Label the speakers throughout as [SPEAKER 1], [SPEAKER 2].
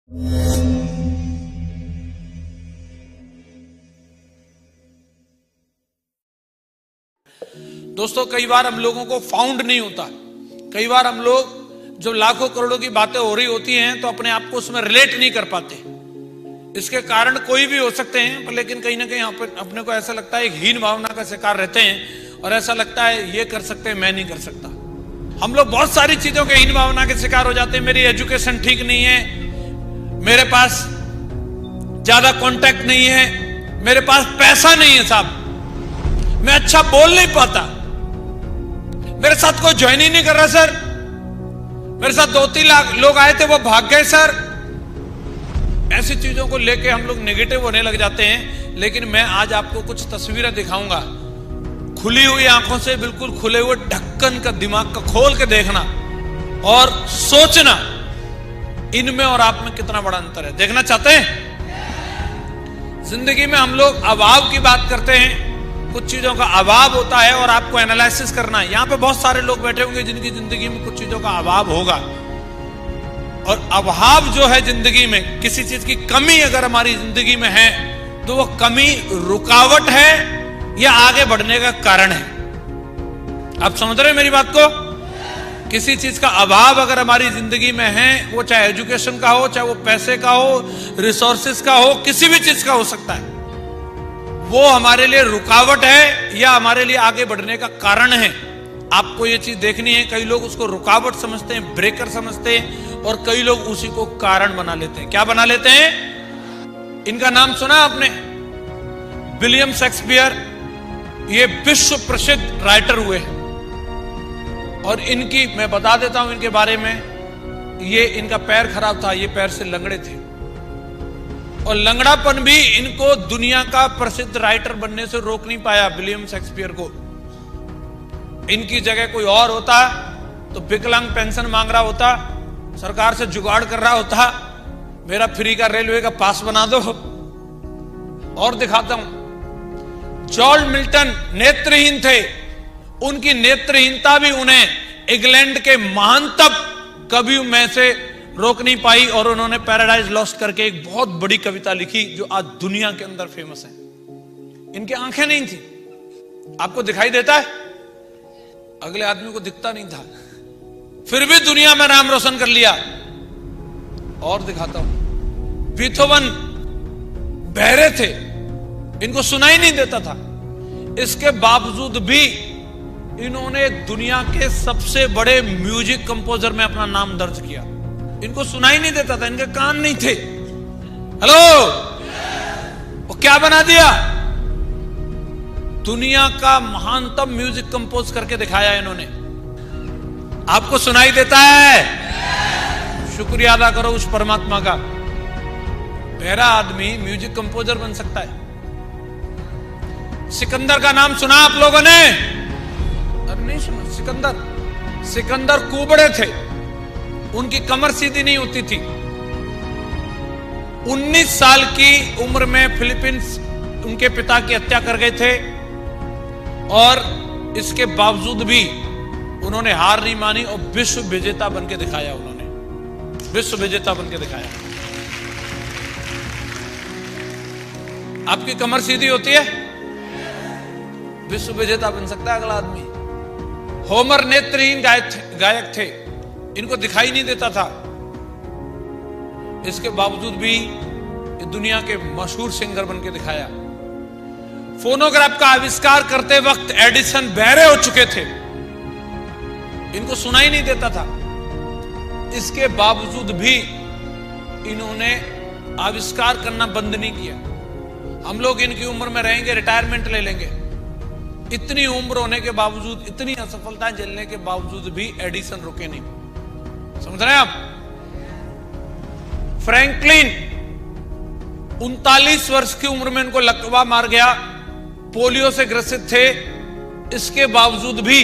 [SPEAKER 1] दोस्तों, कई बार हम लोगों को फाउंड नहीं होता। कई बार हम लोग जब लाखों करोड़ों की बातें हो रही होती हैं तो अपने आप को उसमें रिलेट नहीं कर पाते। इसके कारण कोई भी हो सकते हैं, लेकिन कहीं ना कहीं अपने को ऐसा लगता है, एक हीन भावना का शिकार रहते हैं और ऐसा लगता है ये कर सकते हैं, मैं नहीं कर सकता। हम लोग बहुत सारी चीजों के हीन भावना के शिकार हो जाते हैं। मेरी एजुकेशन ठीक नहीं है, मेरे पास ज्यादा कॉन्टैक्ट नहीं है, मेरे पास पैसा नहीं है साहब, मैं अच्छा बोल नहीं पाता, मेरे साथ कोई ज्वाइन ही नहीं कर रहा सर, मेरे साथ 2-3 लाख लोग आए थे वो भाग गए सर। ऐसी चीजों को लेके हम लोग नेगेटिव होने लग जाते हैं। लेकिन मैं आज आपको कुछ तस्वीरें दिखाऊंगा, खुली हुई आंखों से, बिल्कुल खुले हुए ढक्कन का दिमाग का खोल के देखना और सोचना इनमें और आप में कितना बड़ा अंतर है। देखना चाहते हैं? जिंदगी में हम लोग अभाव की बात करते हैं, कुछ चीजों का अभाव होता है और आपको एनालिसिस करना है। यहां पे बहुत सारे लोग बैठे होंगे जिनकी जिंदगी में कुछ चीजों का अभाव होगा, और अभाव जो है जिंदगी में, किसी चीज की कमी अगर हमारी जिंदगी में है तो वो कमी रुकावट है या आगे बढ़ने का कारण है। आप समझ रहे हैं मेरी बात को? किसी चीज का अभाव अगर हमारी जिंदगी में है, वो चाहे एजुकेशन का हो, चाहे वो पैसे का हो, रिसोर्सेस का हो, किसी भी चीज का हो सकता है, वो हमारे लिए रुकावट है या हमारे लिए आगे बढ़ने का कारण है। आपको ये चीज देखनी है। कई लोग उसको रुकावट समझते हैं, ब्रेकर समझते हैं, और कई लोग उसी को कारण बना लेते हैं। क्या बना लेते हैं? इनका नाम सुना आपने? William Shakespeare. ये विश्व प्रसिद्ध राइटर हुए हैं और इनकी मैं बता देता हूं इनके बारे में। ये इनका पैर खराब था, ये पैर से लंगड़े थे, और लंगड़ापन भी इनको दुनिया का प्रसिद्ध राइटर बनने से रोक नहीं पाया विलियम शेक्सपियर को। इनकी जगह कोई और होता तो विकलांग पेंशन मांग रहा होता, सरकार से जुगाड़ कर रहा होता, मेरा फ्री का रेलवे का पास बना दो। और दिखाता हूं, जॉर्ज मिल्टन नेत्रहीन थे, उनकी नेत्रहीनता भी उन्हें इंग्लैंड के महानतम कवियों में से रोक नहीं पाई, और उन्होंने पैराडाइज लॉस्ट करके एक बहुत बड़ी कविता लिखी जो आज दुनिया के अंदर फेमस है। इनकी आंखें नहीं थी, आपको दिखाई देता है? अगले आदमी को दिखता नहीं था, फिर भी दुनिया में नाम रोशन कर लिया। और दिखाता हूं, बीथोवन बहरे थे, इनको सुनाई नहीं देता था, इसके बावजूद भी इन्होंने दुनिया के सबसे बड़े म्यूजिक कंपोजर में अपना नाम दर्ज किया। इनको सुनाई नहीं देता था, इनके कान नहीं थे। हेलो, वो क्या बना दिया? दुनिया का महानतम म्यूजिक कंपोज करके दिखाया इन्होंने। आपको सुनाई देता है? शुक्रिया अदा करो उस परमात्मा का। बहरा आदमी म्यूजिक कंपोजर बन सकता है। सिकंदर का नाम सुना आप लोगों ने? अरे नहीं सुना। सिकंदर कुबड़े थे, उनकी कमर सीधी नहीं होती थी। 19 साल की उम्र में फिलीपींस उनके पिता की हत्या कर गए थे, और इसके बावजूद भी उन्होंने हार नहीं मानी और विश्व विजेता बन के दिखाया। उन्होंने विश्व विजेता बन के दिखाया। आपकी कमर सीधी होती है, विश्व विजेता बन सकता है अगला आदमी। होमर नेत्रहीन गायक थे, इनको दिखाई नहीं देता था, इसके बावजूद भी दुनिया के मशहूर सिंगर बन के दिखाया। फोनोग्राफ का आविष्कार करते वक्त एडिसन बहरे हो चुके थे, इनको सुनाई नहीं देता था, इसके बावजूद भी इन्होंने आविष्कार करना बंद नहीं किया। हम लोग इनकी उम्र में रहेंगे, रिटायरमेंट ले लेंगे। इतनी उम्र होने के बावजूद, इतनी असफलताएं झेलने के बावजूद भी एडिसन रुके नहीं। समझ रहे हैं आप? फ्रैंकलिन 39 वर्ष की उम्र में इनको लकवा मार गया, पोलियो से ग्रसित थे, इसके बावजूद भी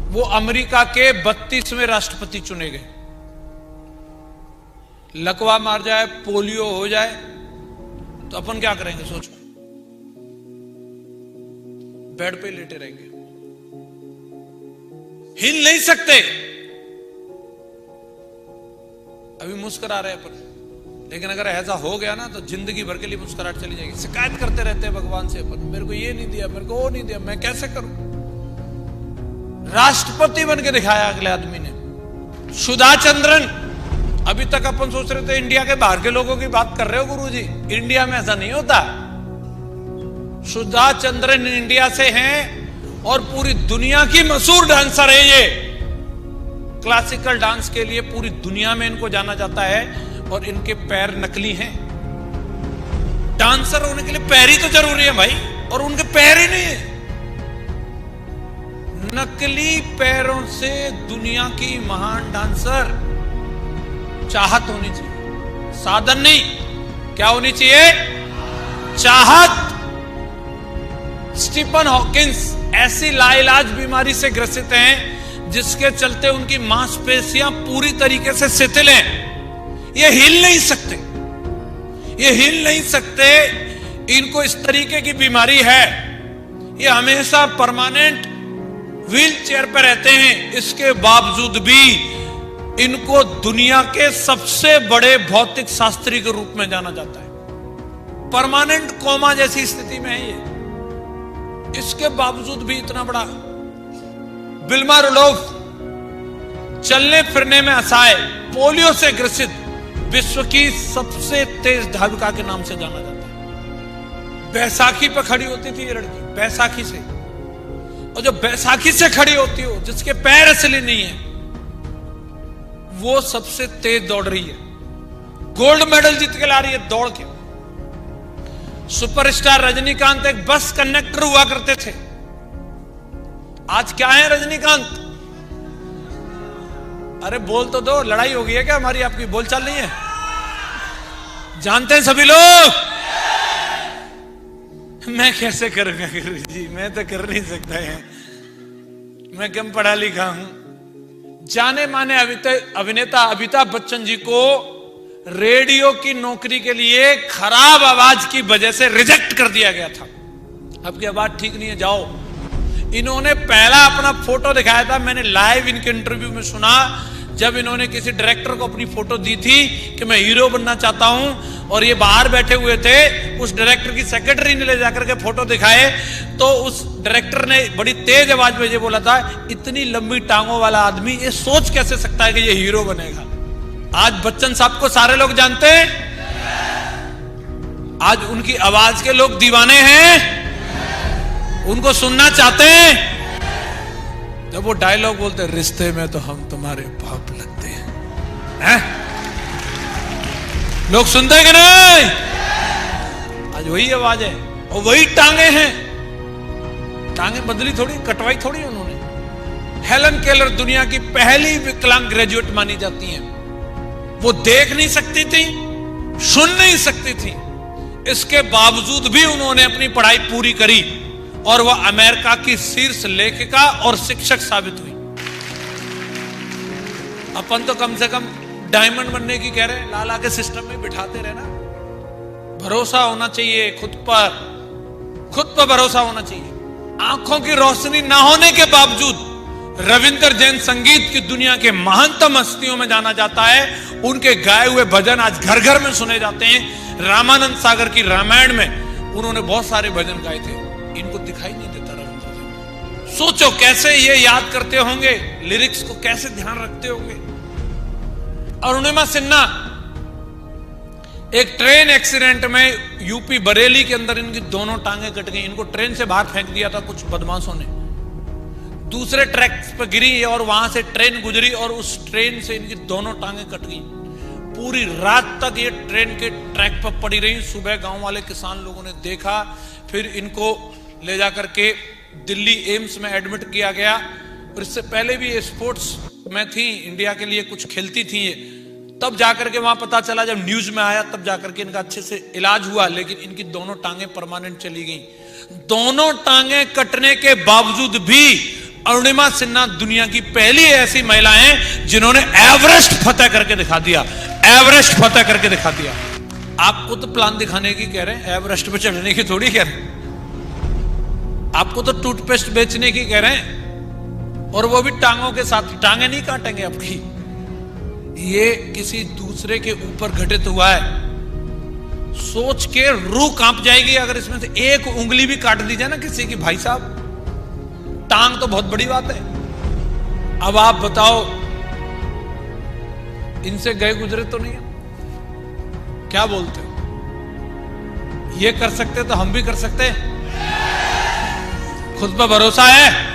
[SPEAKER 1] वो अमेरिका के 32वें राष्ट्रपति चुने गए। लकवा मार जाए, पोलियो हो जाए तो अपन क्या करेंगे? सोचो, बेड पे लेटे रहेंगे, हिल नहीं सकते। अभी मुस्कुरा रहे अपन, लेकिन अगर ऐसा हो गया ना तो जिंदगी भर के लिए मुस्कुराहट चली जाएगी। शिकायत करते रहते हैं भगवान से, अपन मेरे को ये नहीं दिया, मेरे को वो नहीं दिया, मैं कैसे करूं। राष्ट्रपति बन के दिखाया अगले आदमी ने, सुधा चंद्रन। अभी तक अपन सोच रहे थे इंडिया के बाहर के लोगों की बात कर रहे हो गुरुजी, इंडिया में ऐसा नहीं होता। सुधा चंद्रन इंडिया से हैं और पूरी दुनिया की मशहूर डांसर है ये। क्लासिकल डांस के लिए पूरी दुनिया में इनको जाना जाता है और इनके पैर नकली हैं। डांसर होने के लिए पैर ही तो जरूरी है भाई, और उनके पैर ही नहीं है। नकली पैरों से दुनिया की महान डांसर। चाहत होनी चाहिए, साधन नहीं। क्या होनी चाहिए? चाहत। स्टीफन हॉकिंस ऐसी लाइलाज बीमारी से ग्रसित हैं जिसके चलते उनकी मांसपेशियां पूरी तरीके से शिथिल हैं। ये हिल नहीं सकते, ये हिल नहीं सकते। इनको इस तरीके की बीमारी है, ये हमेशा परमानेंट व्हील चेयर पर रहते हैं। इसके बावजूद भी इनको दुनिया के सबसे बड़े भौतिक शास्त्री के रूप में जाना जाता है। परमानेंट कोमा जैसी स्थिति में है ये, इसके बावजूद भी इतना बड़ा। विल्मा रुडोल्फ चलने फिरने में असहाय, पोलियो से ग्रसित, विश्व की सबसे तेज धाविका के नाम से जाना जाता है। बैसाखी पर खड़ी होती थी ये लड़की, बैसाखी से। और जो बैसाखी से खड़ी होती हो, जिसके पैर असली नहीं है, वो सबसे तेज दौड़ रही है। गोल्ड मेडल जीत के ला रही है दौड़ के। सुपरस्टार रजनीकांत एक बस कंडक्टर हुआ करते थे। आज क्या है रजनीकांत? अरे बोल तो दो, लड़ाई हो गई है क्या हमारी आपकी? बोल चाल नहीं है? जानते हैं सभी लोग? मैं कैसे करूंगा गुरु जी, मैं तो कर नहीं सकता है, मैं कम पढ़ा लिखा हूं। जाने माने अभिनेता अमिताभ बच्चन जी को रेडियो की नौकरी के लिए खराब आवाज की वजह से रिजेक्ट कर दिया गया था। आपकी आवाज ठीक नहीं है, जाओ। इन्होंने पहला अपना फोटो दिखाया था, मैंने लाइव इनके इंटरव्यू में सुना, जब इन्होंने किसी डायरेक्टर को अपनी फोटो दी थी कि मैं हीरो बनना चाहता हूं, और ये बाहर बैठे हुए थे। उस डायरेक्टर की सेक्रेटरी ने ले जाकर के फोटो दिखाए तो उस डायरेक्टर ने बड़ी तेज आवाज में ये बोला था, इतनी लंबी टांगों वाला आदमी ये सोच कैसे सकता है कि ये हीरो बनेगा। आज बच्चन साहब को सारे लोग जानते हैं, आज उनकी आवाज के लोग दीवाने हैं, उनको सुनना चाहते हैं। जब वो डायलॉग बोलते, रिश्ते में तो हम तुम्हारे बाप लगते हैं, लोग सुनते हैं कि नहीं? आज वही आवाज है और वही टांगे हैं। टांगे बदली थोड़ी, कटवाई थोड़ी उन्होंने। हेलन केलर दुनिया की पहली विकलांग ग्रेजुएट मानी जाती हैं। वो देख नहीं सकती थी, सुन नहीं सकती थी, इसके बावजूद भी उन्होंने अपनी पढ़ाई पूरी करी और वह अमेरिका की शीर्ष लेखिका और शिक्षक साबित हुई। अपन तो कम से कम डायमंड बनने की कह रहे हैं, लाला के सिस्टम में बिठाते रहे ना। भरोसा होना चाहिए खुद पर भरोसा होना चाहिए। आंखों की रोशनी ना होने के बावजूद रविंद्र जैन संगीत की दुनिया के महानतम हस्तियों में जाना जाता है। उनके गाए हुए भजन आज घर घर में सुने जाते हैं। रामानंद सागर की रामायण में उन्होंने बहुत सारे भजन गाए थे, इनको दिखाई नहीं देता रविंद्र जैन। सोचो कैसे ये याद करते होंगे, लिरिक्स को कैसे ध्यान रखते होंगे। अरुणिमा सिन्हा एक ट्रेन एक्सीडेंट में यूपी बरेली के अंदर इनकी दोनों टांगे कट गई। इनको ट्रेन से बाहर फेंक दिया था कुछ बदमाशों ने, दूसरे ट्रैक पर गिरी और वहां से ट्रेन गुजरी और उस ट्रेन से इनकी दोनों टांगे कट गई। पूरी रात तक ये ट्रेन के ट्रैक पर पड़ी रही। सुबह गांव वाले किसान लोगों ने देखा, फिर इनको ले जाकर के दिल्ली एम्स में एडमिट किया गया। और इससे पहले भी ये स्पोर्ट्स में थी, इंडिया के लिए कुछ खेलती थी ये। तब जाकर के वहां पता चला, जब न्यूज में आया तब जाकर के इनका अच्छे से इलाज हुआ, लेकिन इनकी दोनों टांगे परमानेंट चली गई। दोनों टांगे कटने के बावजूद भी अरुणिमा सिन्हा दुनिया की पहली ऐसी महिला हैं जिन्होंने एवरेस्ट फतेह करके दिखा दिया। एवरेस्ट फतेह करके दिखा दिया। आपको तो प्लान दिखाने की कह रहे हैं, एवरेस्ट पे चढ़ने की थोड़ी कह रहे हैं। आपको तो टूथपेस्ट बेचने की कह रहे हैं, और वो भी टांगों के साथ। टांगे नहीं काटेंगे आपकी, ये किसी दूसरे के ऊपर घटित हुआ है। सोच के रूह कांप जाएगी अगर इसमें से एक उंगली भी काट दी जाए ना किसी की, भाई साहब, टांग तो बहुत बड़ी बात है। अब आप बताओ, इनसे गए गुजरे तो नहीं है, क्या बोलते हो? ये कर सकते तो हम भी कर सकते हैं। खुद पर भरोसा है?